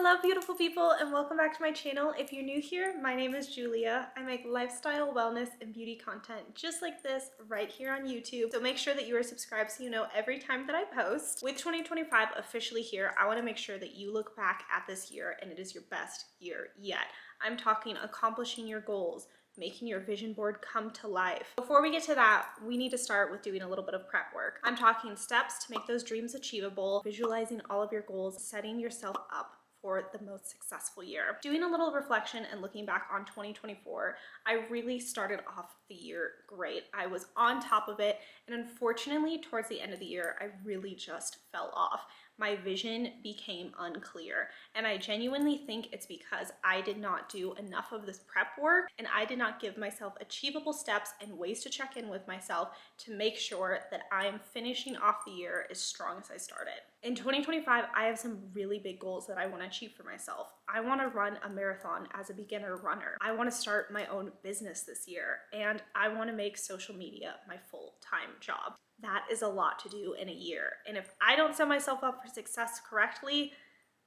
Hello beautiful people and welcome back to my channel. If you're new here, my name is Julia. I make lifestyle, wellness, and beauty content just like this right here on YouTube. So make sure that you are subscribed so you know every time that I post. With 2025 officially here, I want to make sure that you look back at this year and it is your best year yet. I'm talking accomplishing your goals, making your vision board come to life. Before we get to that, we need to start with doing a little bit of prep work. I'm talking steps to make those dreams achievable, visualizing all of your goals, setting yourself up for the most successful year. Doing a little reflection and looking back on 2024, I really started off the year great. I was on top of it, and unfortunately, towards the end of the year, I really just fell off. My vision became unclear, and I genuinely think it's because I did not do enough of this prep work and I did not give myself achievable steps and ways to check in with myself to make sure that I'm finishing off the year as strong as I started. In 2025, I have some really big goals that I want to achieve for myself. I want to run a marathon as a beginner runner. I want to start my own business this year, and I want to make social media my full-time job. That is a lot to do in a year. And if I don't set myself up for success correctly,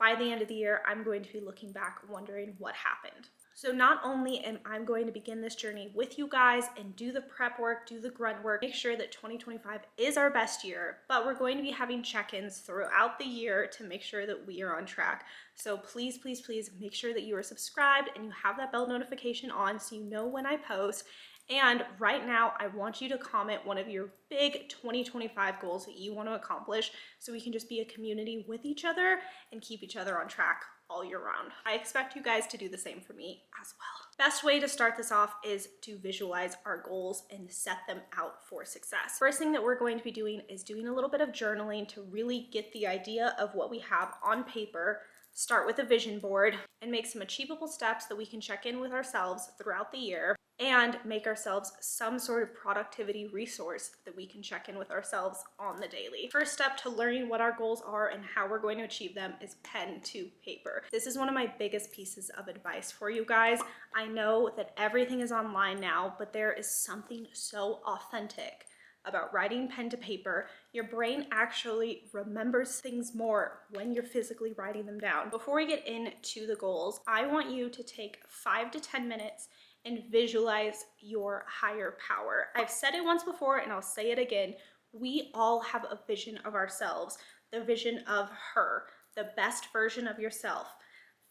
by the end of the year, I'm going to be looking back wondering what happened. So not only am I going to begin this journey with you guys and do the prep work, do the grunt work, make sure that 2025 is our best year, but we're going to be having check-ins throughout the year to make sure that we are on track. So please, please, please make sure that you are subscribed and you have that bell notification on so you know when I post. And right now, I want you to comment one of your big 2025 goals that you want to accomplish so we can just be a community with each other and keep each other on track all year round. I expect you guys to do the same for me as well. Best way to start this off is to visualize our goals and set them out for success. First thing that we're going to be doing is doing a little bit of journaling to really get the idea of what we have on paper, start with a vision board, and make some achievable steps that we can check in with ourselves throughout the year, and make ourselves some sort of productivity resource that we can check in with ourselves on the daily. First step to learning what our goals are and how we're going to achieve them is pen to paper. This is one of my biggest pieces of advice for you guys. I know that everything is online now, but there is something so authentic about writing pen to paper. Your brain actually remembers things more when you're physically writing them down. Before we get into the goals, I want you to take 5 to 10 minutes and visualize your higher power. I've said it once before and I'll say it again. We all have a vision of ourselves, the vision of her, the best version of yourself.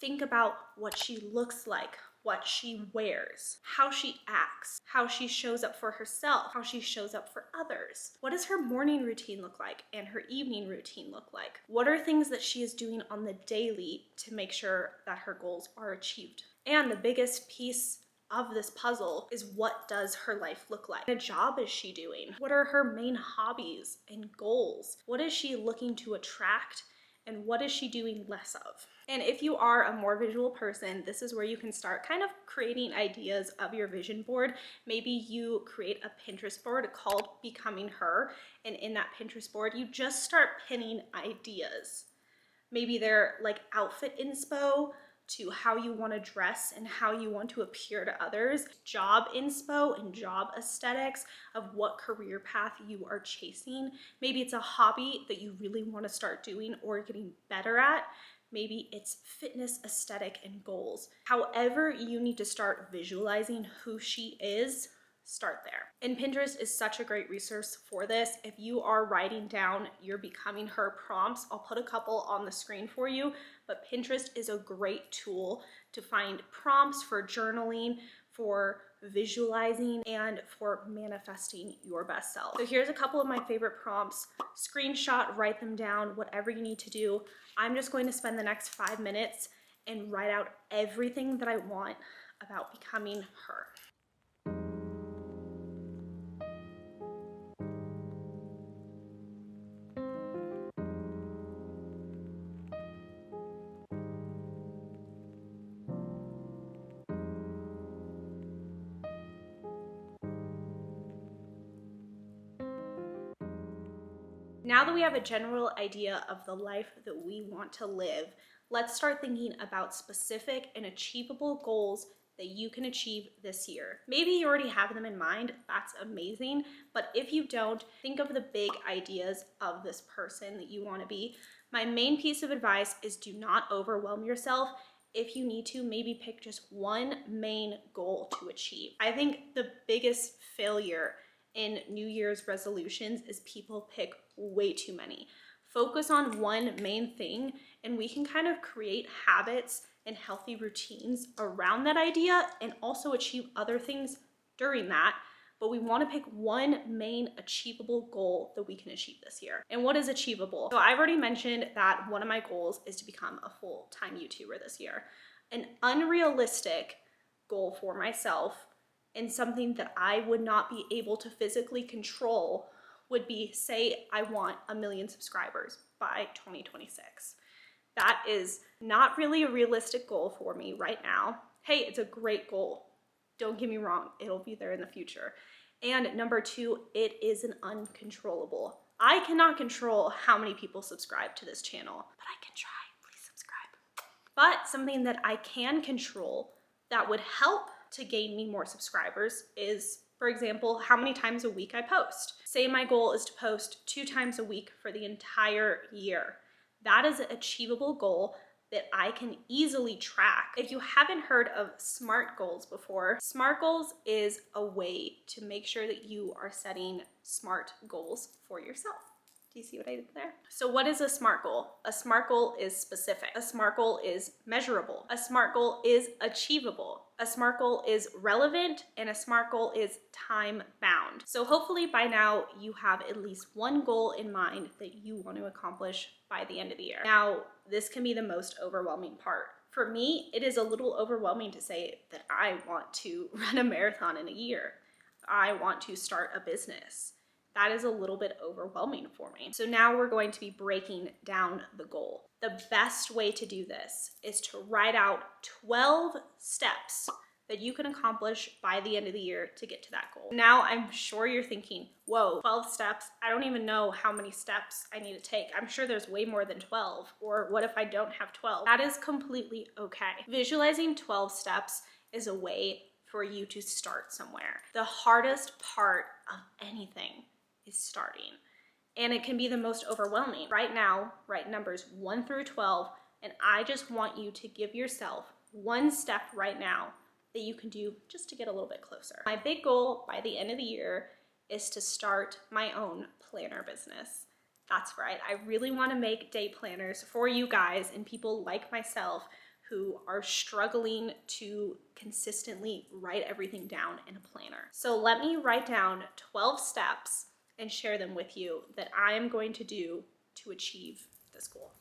Think about what she looks like, what she wears, how she acts, how she shows up for herself, how she shows up for others. What does her morning routine look like and her evening routine look like? What are things that she is doing on the daily to make sure that her goals are achieved? And the biggest piece of this puzzle is, what does her life look like? What job is she doing? What are her main hobbies and goals? What is she looking to attract? And what is she doing less of? And if you are a more visual person, this is where you can start kind of creating ideas of your vision board. Maybe you create a Pinterest board called Becoming Her, and in that Pinterest board, you just start pinning ideas. Maybe they're like outfit inspo to how you want to dress and how you want to appear to others, job inspo and job aesthetics of what career path you are chasing. Maybe it's a hobby that you really want to start doing or getting better at. Maybe it's fitness, aesthetic, and goals. However you need to start visualizing who she is, start there. And Pinterest is such a great resource for this. If you are writing down your Becoming Her prompts, I'll put a couple on the screen for you, but Pinterest is a great tool to find prompts for journaling, for visualizing, and for manifesting your best self. So here's a couple of my favorite prompts. Screenshot, write them down, whatever you need to do. I'm just going to spend the next 5 minutes and write out everything that I want about becoming her. Now that we have a general idea of the life that we want to live, let's start thinking about specific and achievable goals that you can achieve this year. Maybe you already have them in mind, that's amazing, but if you don't, think of the big ideas of this person that you want to be. My main piece of advice is do not overwhelm yourself. If you need to, maybe pick just one main goal to achieve. I think the biggest failure in New Year's resolutions is people pick way too many. Focus on one main thing, and we can kind of create habits and healthy routines around that idea and also achieve other things during that. But we want to pick one main achievable goal that we can achieve this year. And what is achievable? So I've already mentioned that one of my goals is to become a full-time YouTuber this year. An unrealistic goal for myself and something that I would not be able to physically control would be, say I want 1 million subscribers by 2026. That is not really a realistic goal for me right now. Hey, it's a great goal. Don't get me wrong, it'll be there in the future. And number 2, it is an uncontrollable. I cannot control how many people subscribe to this channel, but I can try. Please subscribe. But something that I can control that would help to gain me more subscribers is, for example, how many times a week I post. Say my goal is to post 2 times a week for the entire year. That is an achievable goal that I can easily track. If you haven't heard of SMART goals before, SMART goals is a way to make sure that you are setting SMART goals for yourself. Do you see what I did there? So what is a SMART goal? A SMART goal is specific. A SMART goal is measurable. A SMART goal is achievable. A SMART goal is relevant, and a SMART goal is time bound. So hopefully by now you have at least one goal in mind that you want to accomplish by the end of the year. Now, this can be the most overwhelming part. For me, it is a little overwhelming to say that I want to run a marathon in a year. I want to start a business. That is a little bit overwhelming for me. So now we're going to be breaking down the goal. The best way to do this is to write out 12 steps that you can accomplish by the end of the year to get to that goal. Now, I'm sure you're thinking, whoa, 12 steps? I don't even know how many steps I need to take. I'm sure there's way more than 12. Or what if I don't have 12? That is completely okay. Visualizing 12 steps is a way for you to start somewhere. The hardest part of anything is starting. And it can be the most overwhelming. Right now, write numbers 1 through 12, and I just want you to give yourself one step right now that you can do just to get a little bit closer. My big goal by the end of the year is to start my own planner business. That's right, I really want to make day planners for you guys and people like myself who are struggling to consistently write everything down in a planner. So let me write down 12 steps and share them with you that I am going to do to achieve this goal.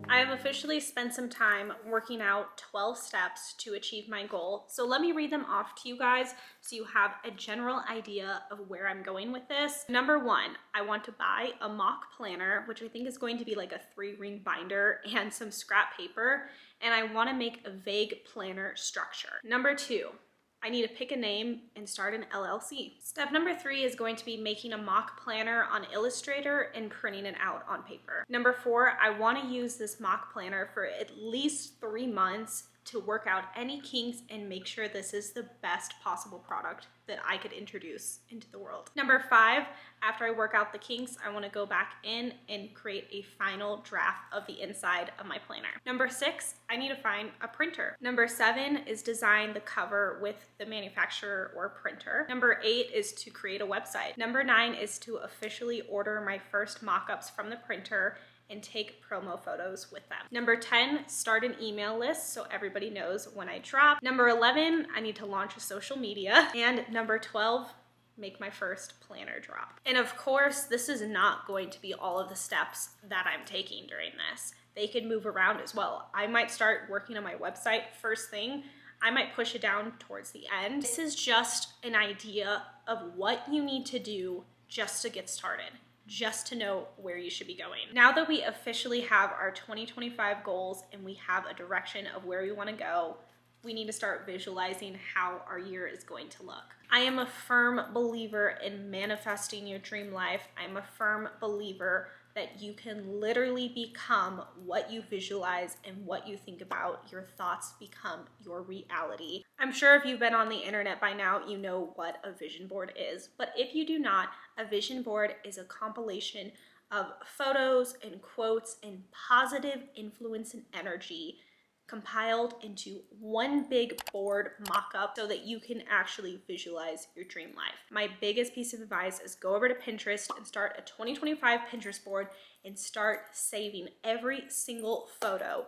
I have officially spent some time working out 12 steps to achieve my goal. So let me read them off to you guys so you have a general idea of where I'm going with this. Number 1, I want to buy a mock planner, which I think is going to be like a 3-ring binder and some scrap paper. And I want to make a vague planner structure. Number 2, I need to pick a name and start an LLC. Step number 3 is going to be making a mock planner on Illustrator and printing it out on paper. Number 4, I want to use this mock planner for at least 3 months to work out any kinks and make sure this is the best possible product that I could introduce into the world. Number 5, after I work out the kinks, I want to go back in and create a final draft of the inside of my planner. Number 6, I need to find a printer. Number 7 is design the cover with the manufacturer or printer. Number 8 is to create a website. Number 9 is to officially order my first mock-ups from the printer and take promo photos with them. Number 10, start an email list so everybody knows when I drop. Number 11, I need to launch a social media. And number 12, make my first planner drop. And of course, this is not going to be all of the steps that I'm taking during this. They could move around as well. I might start working on my website first thing. I might push it down towards the end. This is just an idea of what you need to do just to get started, just to know where you should be going. Now that we officially have our 2025 goals and we have a direction of where we want to go, we need to start visualizing how our year is going to look. I am a firm believer in manifesting your dream life. I'm a firm believer that you can literally become what you visualize, and what you think about, your thoughts become your reality. I'm sure if you've been on the internet by now, you know what a vision board is. But if you do not, a vision board is a compilation of photos and quotes and positive influence and energy compiled into one big board mock-up so that you can actually visualize your dream life. My biggest piece of advice is go over to Pinterest and start a 2025 Pinterest board and start saving every single photo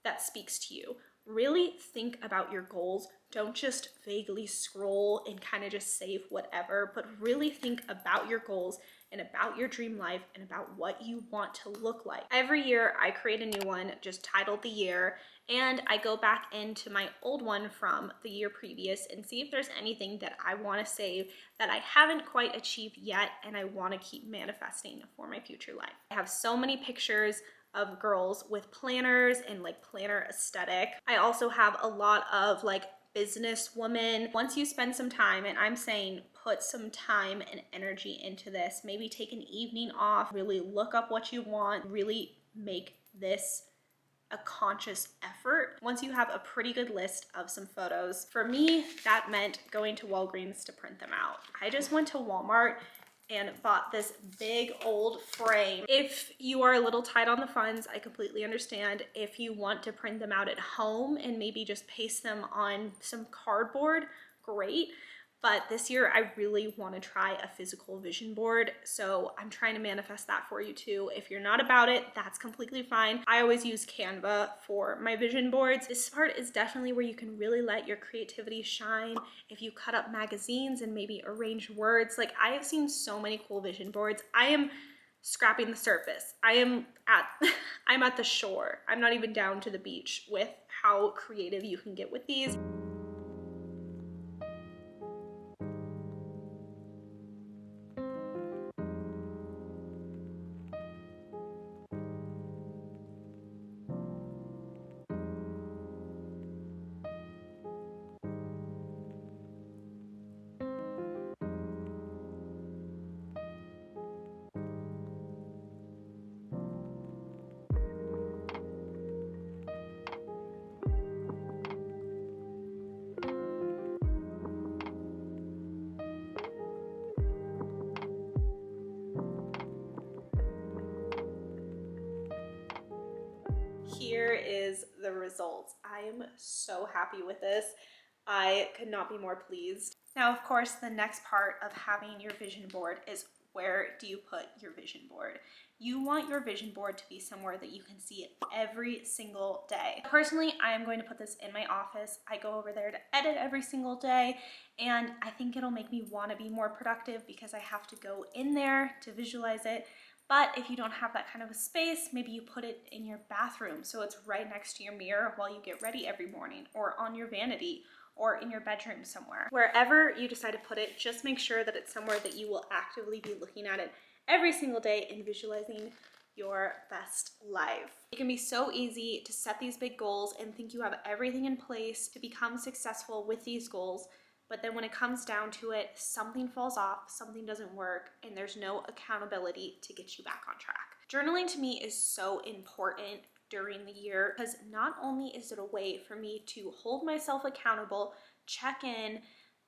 that speaks to you. Really think about your goals. Don't just vaguely scroll and kind of just save whatever, but really think about your goals and about your dream life and about what you want to look like. Every year I create a new one just titled the year, and I go back into my old one from the year previous and see if there's anything that I want to save that I haven't quite achieved yet and I want to keep manifesting for my future life. I have so many pictures of girls with planners and like planner aesthetic. I also have a lot of like business women. Once you spend some time, and I'm saying put some time and energy into this, maybe take an evening off, really look up what you want, really make this a conscious effort. Once you have a pretty good list of some photos, for me, that meant going to Walgreens to print them out. I just went to Walmart and bought this big old frame. If you are a little tight on the funds, I completely understand. If you want to print them out at home and maybe just paste them on some cardboard, great. But this year I really want to try a physical vision board, so I'm trying to manifest that for you too. If you're not about it, that's completely fine. I always use Canva for my vision boards. This part is definitely where you can really let your creativity shine. If you cut up magazines and maybe arrange words, like I have seen so many cool vision boards. I am scrapping the surface. I'm at the shore. I'm not even down to the beach with how creative you can get with these. Here is the results. I am so happy with this. I could not be more pleased. Now, of course, the next part of having your vision board is where do you put your vision board? You want your vision board to be somewhere that you can see it every single day. Personally, I am going to put this in my office. I go over there to edit every single day, and I think it'll make me want to be more productive because I have to go in there to visualize it. But if you don't have that kind of a space, maybe you put it in your bathroom so it's right next to your mirror while you get ready every morning, or on your vanity, or in your bedroom somewhere. Wherever you decide to put it, just make sure that it's somewhere that you will actively be looking at it every single day and visualizing your best life. It can be so easy to set these big goals and think you have everything in place to become successful with these goals. But then when it comes down to it, something falls off, something doesn't work, and there's no accountability to get you back on track. Journaling to me is so important during the year because not only is it a way for me to hold myself accountable, check in,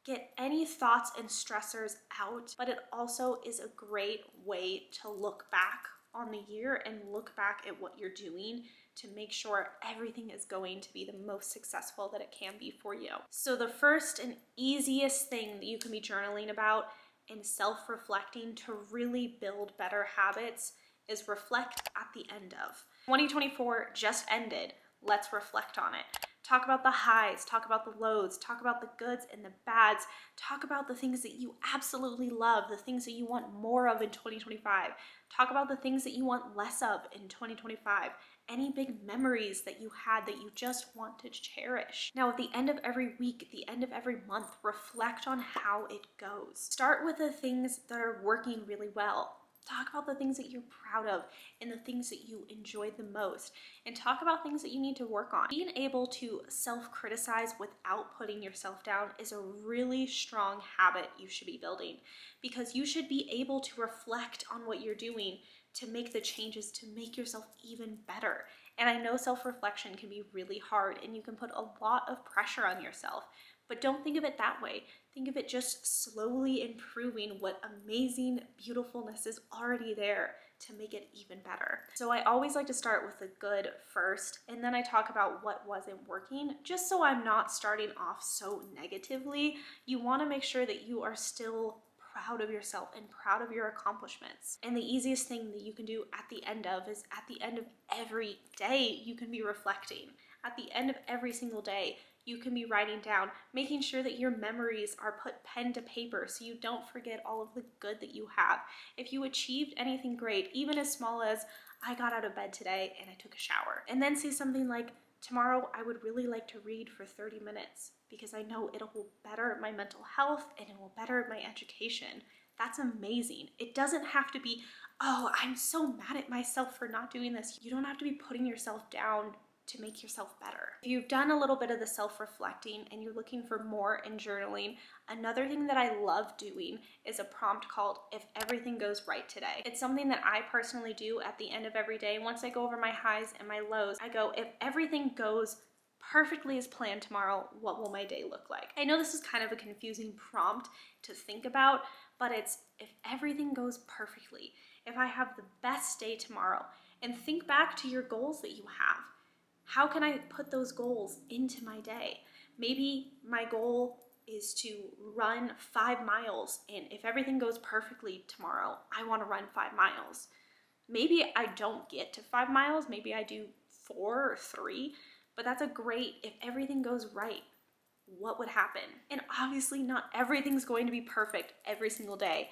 get any thoughts and stressors out, but it also is a great way to look back on the year and look back at what you're doing to make sure everything is going to be the most successful that it can be for you. So the first and easiest thing that you can be journaling about and self-reflecting to really build better habits is reflect at the end of. 2024 just ended. Let's reflect on it. Talk about the highs, talk about the lows, talk about the goods and the bads, talk about the things that you absolutely love, the things that you want more of in 2025. Talk about the things that you want less of in 2025. Any big memories that you had that you just want to cherish. Now, at the end of every week, at the end of every month, reflect on how it goes. Start with the things that are working really well. talk about the things that you're proud of and the things that you enjoy the most, and talk about things that you need to work on. Being able to self-criticize without putting yourself down is a really strong habit you should be building, because you should be able to reflect on what you're doing to make the changes to make yourself even better. And I know self-reflection can be really hard and you can put a lot of pressure on yourself, but don't think of it that way. Think of it just slowly improving what amazing beautifulness is already there to make it even better. So I always like to start with the good first, and then I talk about what wasn't working, just so I'm not starting off so negatively. You want to make sure that you are still proud of yourself and proud of your accomplishments. And the easiest thing that you can do at the end of is at the end of every day, you can be reflecting. At the end of every single day, you can be writing down, making sure that your memories are put pen to paper so you don't forget all of the good that you have. If you achieved anything great, even as small as, I got out of bed today and I took a shower. And then say something like, tomorrow I would really like to read for 30 minutes because I know it will better my mental health and it will better my education. That's amazing. It doesn't have to be, oh, I'm so mad at myself for not doing this. You don't have to be putting yourself down to make yourself better. If you've done a little bit of the self-reflecting and you're looking for more in journaling, another thing that I love doing is a prompt called If Everything Goes Right Today. It's something that I personally do at the end of every day. Once I go over my highs and my lows, I go, if everything goes perfectly as planned tomorrow, what will my day look like? I know this is kind of a confusing prompt to think about, but it's if everything goes perfectly, if I have the best day tomorrow, and think back to your goals that you have. How can I put those goals into my day? Maybe my goal is to run 5 miles, and if everything goes perfectly tomorrow, I want to run 5 miles. Maybe I don't get to 5 miles, maybe I do 4 or 3, but that's a great, if everything goes right, what would happen? And obviously not everything's going to be perfect every single day,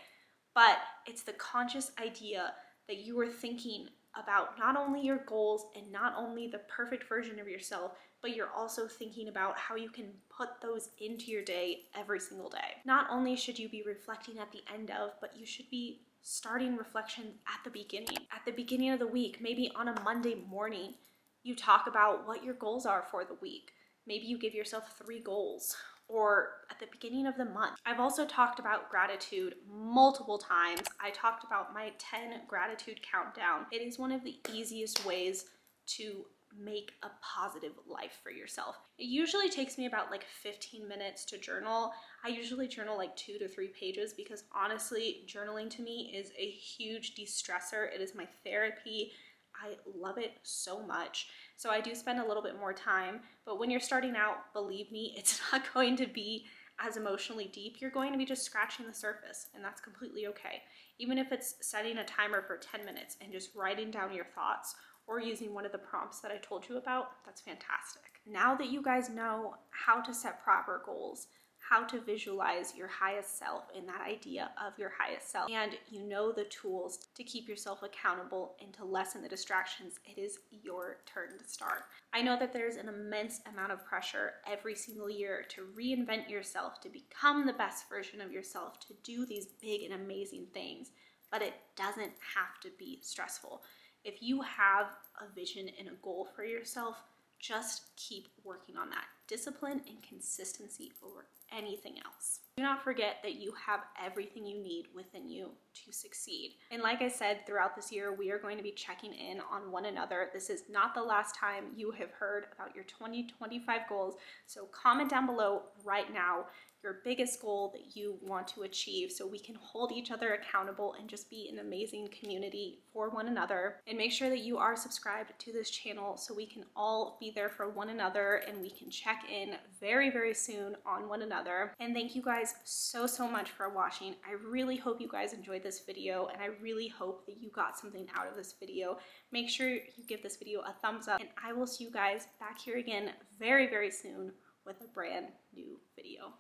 but it's the conscious idea that you are thinking about not only your goals and not only the perfect version of yourself, but you're also thinking about how you can put those into your day every single day. Not only should you be reflecting at the end of, but you should be starting reflection at the beginning. At the beginning of the week, maybe on a Monday morning, you talk about what your goals are for the week. Maybe you give yourself 3 goals, or at the beginning of the month. I've also talked about gratitude multiple times. I talked about my 10 gratitude countdown. It is one of the easiest ways to make a positive life for yourself. It usually takes me about like 15 minutes to journal. I usually journal like 2 to 3 pages because honestly, journaling to me is a huge de-stressor. It is my therapy. I love it so much. So I do spend a little bit more time, but when you're starting out, believe me, it's not going to be as emotionally deep. You're going to be just scratching the surface, and that's completely okay. Even if it's setting a timer for 10 minutes and just writing down your thoughts or using one of the prompts that I told you about, that's fantastic. Now that you guys know how to set proper goals, how to visualize your highest self and that idea of your highest self, and you know the tools to keep yourself accountable and to lessen the distractions, it is your turn to start. I know that there's an immense amount of pressure every single year to reinvent yourself, to become the best version of yourself, to do these big and amazing things, but it doesn't have to be stressful. If you have a vision and a goal for yourself, just keep working on that. Discipline and consistency over anything else. Do not forget that you have everything you need within you to succeed. And like I said, throughout this year, we are going to be checking in on one another. This is not the last time you have heard about your 2025 goals. So comment down below right now your biggest goal that you want to achieve so we can hold each other accountable and just be an amazing community for one another. And make sure that you are subscribed to this channel so we can all be there for one another and we can check in very, very soon on one another. And thank you guys so much for watching. I really hope you guys enjoyed this video, and I really hope that you got something out of this video. Make sure you give this video a thumbs up, and I will see you guys back here again very, very soon with a brand new video.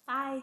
Bye.